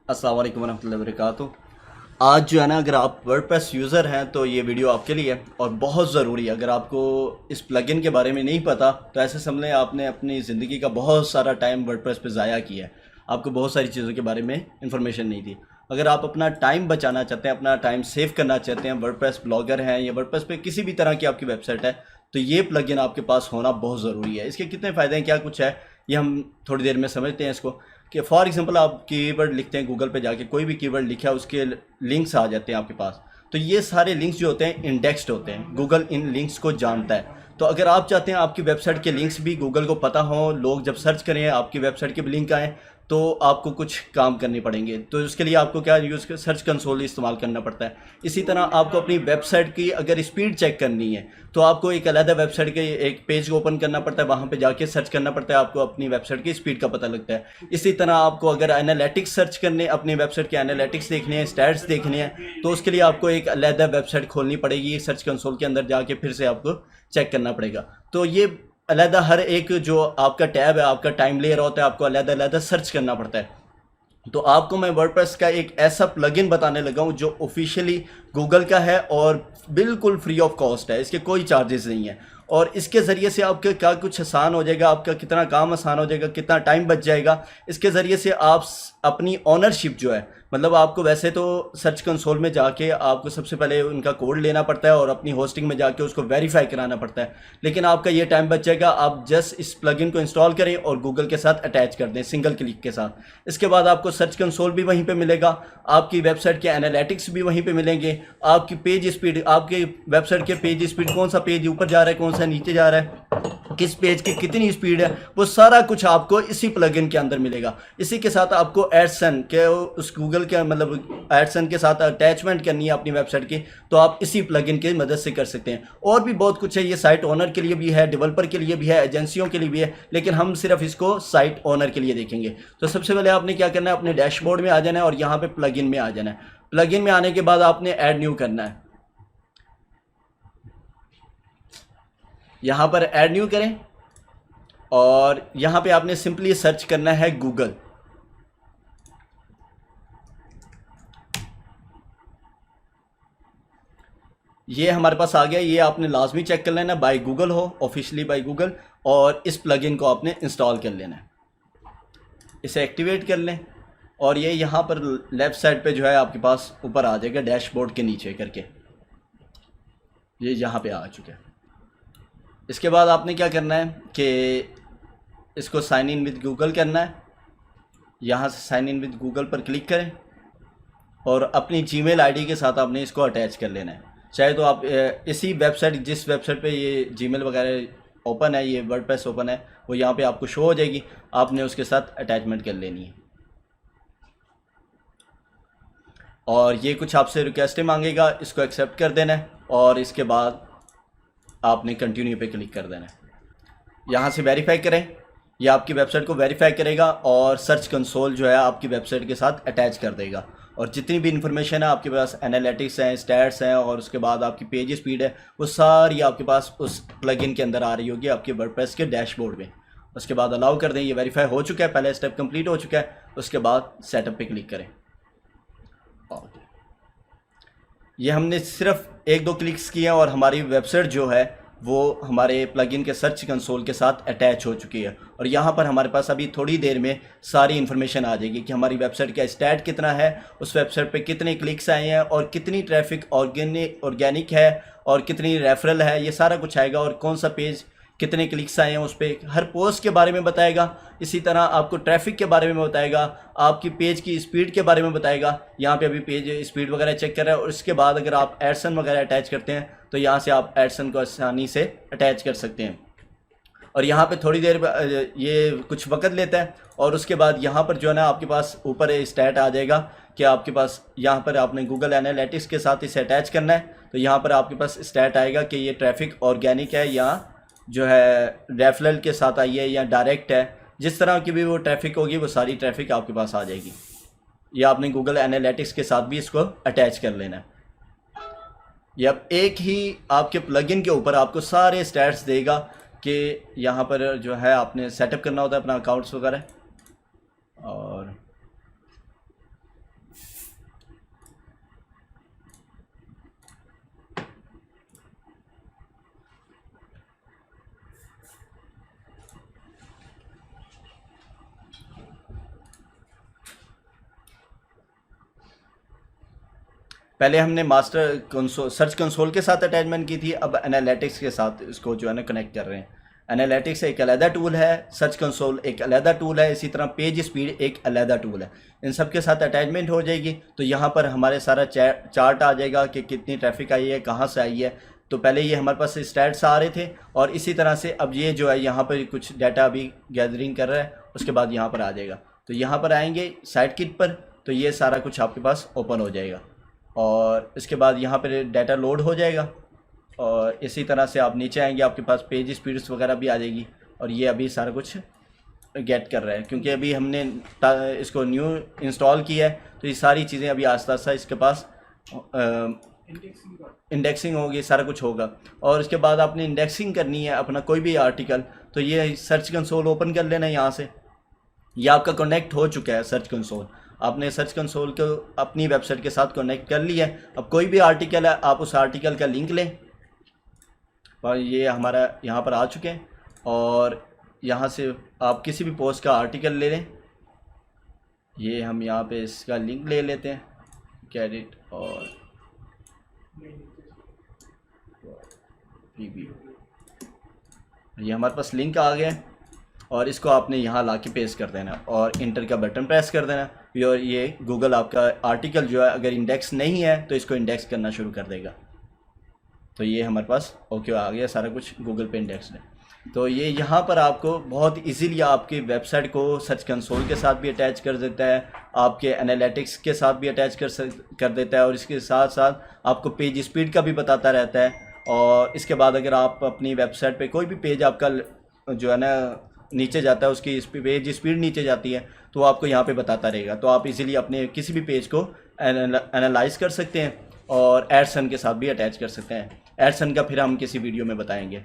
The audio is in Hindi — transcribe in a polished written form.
अस्सलाम वालेकुम वरहमतुल्लाहि वबरकातुहू। आज जो है ना, अगर आप वर्डप्रेस यूज़र हैं तो ये वीडियो आपके लिए है और बहुत ज़रूरी है। अगर आपको इस प्लगइन के बारे में नहीं पता तो ऐसे समझ लें आपने अपनी ज़िंदगी का बहुत सारा टाइम वर्डप्रेस पे ज़ाया किया है। आपको बहुत सारी चीज़ों के बारे में इंफॉर्मेशन नहीं थी। अगर आप अपना टाइम बचाना चाहते हैं, अपना टाइम सेव करना चाहते हैं, वर्डप्रेस ब्लॉगर हैं या वर्डप्रेस पे किसी भी तरह की आपकी वेबसाइट है, तो ये प्लगइन आपके पास होना बहुत ज़रूरी है। इसके कितने फ़ायदे हैं, क्या कुछ है, ये हम थोड़ी देर में समझते हैं इसको। कि फॉर एग्जांपल आप कीवर्ड लिखते हैं गूगल पे जाके, कोई भी कीवर्ड लिखा है उसके लिंक्स आ जाते हैं आपके पास। तो ये सारे लिंक्स जो होते हैं इंडेक्स्ड होते हैं, गूगल इन लिंक्स को जानता है। तो अगर आप चाहते हैं आपकी वेबसाइट के लिंक्स भी गूगल को पता हो, लोग जब सर्च करें आपकी वेबसाइट के भी लिंक आएँ, तो आपको कुछ काम करने पड़ेंगे। तो उसके लिए आपको क्या यूज़ कर सर्च कंसोल इस्तेमाल करना पड़ता है। इसी तरह आपको अपनी वेबसाइट की अगर स्पीड चेक करनी है तो आपको एक अलग वेबसाइट के एक पेज ओपन करना पड़ता है, वहाँ पे जाके सर्च करना पड़ता है, आपको अपनी वेबसाइट की स्पीड का पता लगता है। इसी तरह आपको अगर एनालिटिक्स सर्च करने, अपनी वेबसाइट के एनालिटिक्स देखने हैं, स्टैट्स देखने हैं, तो उसके लिए आपको एक अलग वेबसाइट खोलनी पड़ेगी, सर्च कंसोल के अंदर जाके फिर से आपको चेक करना पड़ेगा। तो ये अलग हर एक जो आपका टैब है, आपका टाइम लेयर होता है, आपको अलग अलग सर्च करना पड़ता है। तो आपको मैं वर्डप्रेस का एक ऐसा प्लगइन बताने लगा हूँ जो ऑफिशियली गूगल का है और बिल्कुल फ्री ऑफ कॉस्ट है, इसके कोई चार्जेस नहीं है। और इसके ज़रिए से आपका क्या कुछ आसान हो जाएगा, आपका कितना काम आसान हो जाएगा, कितना टाइम बच जाएगा। इसके ज़रिए से आप अपनी ओनरशिप जो है, मतलब आपको वैसे तो सर्च कंसोल में जाके आपको सबसे पहले उनका कोड लेना पड़ता है और अपनी होस्टिंग में जाके उसको वेरीफाई कराना पड़ता है, लेकिन आपका ये टाइम बच जाएगा। आप जस्ट इस प्लगइन को इंस्टॉल करें और गूगल के साथ अटैच कर दें सिंगल क्लिक के साथ। इसके बाद आपको सर्च कंसोल भी वहीं पे मिलेगा, आपकी वेबसाइट के एनालिटिक्स भी वहीं पे मिलेंगे, आपकी पेज स्पीड, आपके वेबसाइट के पेज स्पीड, कौन सा पेज ऊपर जा रहा है, कौन सा नीचे जा रहा है, किस पेज की कितनी स्पीड है, वो सारा कुछ आपको इसी प्लगइन के अंदर मिलेगा। इसी के साथ आपको एडसन के उस गूगल के मतलब एडसन के साथ अटैचमेंट करनी है अपनी वेबसाइट की, तो आप इसी प्लगइन की मदद से कर सकते हैं। और भी बहुत कुछ है, ये साइट ओनर के लिए भी है, डेवलपर के लिए भी है, एजेंसियों के लिए भी है, लेकिन हम सिर्फ इसको साइट ओनर के लिए देखेंगे। तो सबसे पहले आपने क्या करना है, अपने डैशबोर्ड में आ जाना है और यहाँ पे प्लगइन में आ जाना है। प्लगइन में आने के बाद आपने ऐड न्यू करना है, यहाँ पर ऐड न्यू करें और यहाँ पे आपने सिंपली सर्च करना है गूगल। ये हमारे पास आ गया, ये आपने लाजमी चेक कर लेना बाय गूगल हो, ऑफिशियली बाय गूगल, और इस प्लगइन को आपने इंस्टॉल कर लेना है। इसे एक्टिवेट कर लें और ये यहाँ पर लेफ़्ट साइड पे जो है आपके पास ऊपर आ जाएगा डैशबोर्ड के नीचे करके, ये यहाँ पे आ चुका है। इसके बाद आपने क्या करना है कि इसको साइन इन विद गूगल करना है। यहाँ से साइन इन विद गूगल पर क्लिक करें और अपनी जीमेल आईडी के साथ आपने इसको अटैच कर लेना है। चाहे तो आप इसी वेबसाइट, जिस वेबसाइट पे ये जीमेल वगैरह ओपन है, ये वर्डप्रेस ओपन है, वो यहाँ पे आपको शो हो जाएगी, आपने उसके साथ अटैचमेंट कर लेनी है। और ये कुछ आपसे रिक्वेस्टें मांगेगा, इसको एक्सेप्ट कर देना है और इसके बाद आपने कंटिन्यू पे क्लिक कर देना है। यहाँ से वेरीफाई करें, यह आपकी वेबसाइट को वेरीफाई करेगा और सर्च कंसोल जो है आपकी वेबसाइट के साथ अटैच कर देगा। और जितनी भी इंफॉर्मेशन है आपके पास, एनालिटिक्स हैं, स्टैट्स हैं और उसके बाद आपकी पेज स्पीड है, वो सारी आपके पास उस प्लगइन के अंदर आ रही होगी आपके वर्डप्रेस के डैशबोर्ड में। उसके बाद अलाउ कर दें, ये वेरीफाई हो चुका है, पहला स्टेप कंप्लीट हो चुका है। उसके बाद सेटअप पे क्लिक करें। ये हमने सिर्फ एक दो क्लिक्स किए हैं और हमारी वेबसाइट जो है वो हमारे प्लगइन के सर्च कंसोल के साथ अटैच हो चुकी है। और यहाँ पर हमारे पास अभी थोड़ी देर में सारी इन्फॉर्मेशन आ जाएगी कि हमारी वेबसाइट का स्टैट कितना है, उस वेबसाइट पे कितने क्लिक्स आए हैं और कितनी ट्रैफिक ऑर्गेनिक है और कितनी रेफरल है, ये सारा कुछ आएगा। और कौन सा पेज कितने क्लिक्स आए हैं उस पर, हर पोस्ट के बारे में बताएगा। इसी तरह आपको ट्रैफिक के बारे में बताएगा, आपकी पेज की स्पीड के बारे में बताएगा। यहाँ पे अभी पेज स्पीड वगैरह चेक कर रहा है। और इसके बाद अगर आप एडसन वगैरह अटैच करते हैं तो यहाँ से आप एडसन को आसानी से अटैच कर सकते हैं। और यहाँ पे थोड़ी देर ये कुछ वक्त लेता है और उसके बाद यहाँ पर जो है ना आपके पास ऊपर स्टैट आ जाएगा कि आपके पास, यहाँ पर आपने गूगल एनालिटिक्स के साथ इसे अटैच करना है। तो यहाँ पर आपके पास स्टैट आएगा कि ये ट्रैफिक ऑर्गेनिक है या जो है रेफरल के साथ आई है या डायरेक्ट है। जिस तरह की भी वो ट्रैफिक होगी वो सारी ट्रैफिक आपके पास आ जाएगी। या आपने गूगल एनालिटिक्स के साथ भी इसको अटैच कर लेना है। ये अब एक ही आपके प्लगइन के ऊपर आपको सारे स्टैट्स देगा कि यहाँ पर जो है आपने सेटअप करना होता है अपना अकाउंट्स वगैरह। और पहले हमने मास्टर कंसोल सर्च कंसोल के साथ अटैचमेंट की थी, अब एनालिटिक्स के साथ इसको जो है ना कनेक्ट कर रहे हैं। एनालिटिक्स एक अलहदा टूल है, सर्च कंसोल एक अलहदा टूल है, इसी तरह पेज स्पीड एक अलहदा टूल है। इन सब के साथ अटैचमेंट हो जाएगी तो यहाँ पर हमारे सारा चार्ट आ जाएगा कि कितनी ट्रैफिक आई है, कहाँ से आई है। तो पहले ये हमारे पास स्टैट्स आ रहे थे और इसी तरह से अब ये जो है यहाँ पर कुछ डाटा अभी गैदरिंग कर रहा है, उसके बाद यहाँ पर आ जाएगा। तो यहाँ पर आएंगे साइट किट पर तो ये सारा कुछ आपके पास ओपन हो जाएगा और इसके बाद यहाँ पर डाटा लोड हो जाएगा और इसी तरह से आप नीचे आएंगे, आपके पास पेज स्पीड्स वगैरह भी आ जाएगी। और ये अभी सारा कुछ गेट कर रहा है क्योंकि अभी हमने इसको न्यू इंस्टॉल किया है, तो ये सारी चीज़ें अभी आस्ता आस्ता इसके पास इंडेक्सिंग होगी, सारा कुछ होगा। और उसके बाद आपने इंडेक्सिंग करनी है अपना कोई भी आर्टिकल, तो ये सर्च कंसोल ओपन कर लेना है यहाँ से। ये आपका कनेक्ट हो चुका है सर्च कंसोल, आपने सर्च कंसोल को अपनी वेबसाइट के साथ कनेक्ट कर लिया है। अब कोई भी आर्टिकल है, आप उस आर्टिकल का लिंक लें और ये हमारा यहाँ पर आ चुके हैं। और यहाँ से आप किसी भी पोस्ट का आर्टिकल ले लें, ये हम यहाँ पे इसका लिंक ले लेते हैं, कैडिट और ये हमारे पास लिंक आ गया है और इसको आपने यहाँ ला के पेस्ट कर देना और इंटर का बटन प्रेस कर देना और ये गूगल आपका आर्टिकल जो है अगर इंडेक्स नहीं है तो इसको इंडेक्स करना शुरू कर देगा। तो ये हमारे पास ओके आ गया, सारा कुछ गूगल पे इंडेक्स है। तो ये यहाँ पर आपको बहुत इजीली आपकी वेबसाइट को सर्च कंसोल के साथ भी अटैच कर देता है, आपके एनालिटिक्स के साथ भी अटैच कर देता है और इसके साथ साथ आपको पेज स्पीड का भी बताता रहता है। और इसके बाद अगर आप अपनी वेबसाइट पे कोई भी पेज आपका जो है ना नीचे जाता है, उसकी पेज स्पीड नीचे जाती है, तो आपको यहाँ पे बताता रहेगा। तो आप इजीली अपने किसी भी पेज को एनालाइज कर सकते हैं और एडसन के साथ भी अटैच कर सकते हैं। एडसन का फिर हम किसी वीडियो में बताएंगे।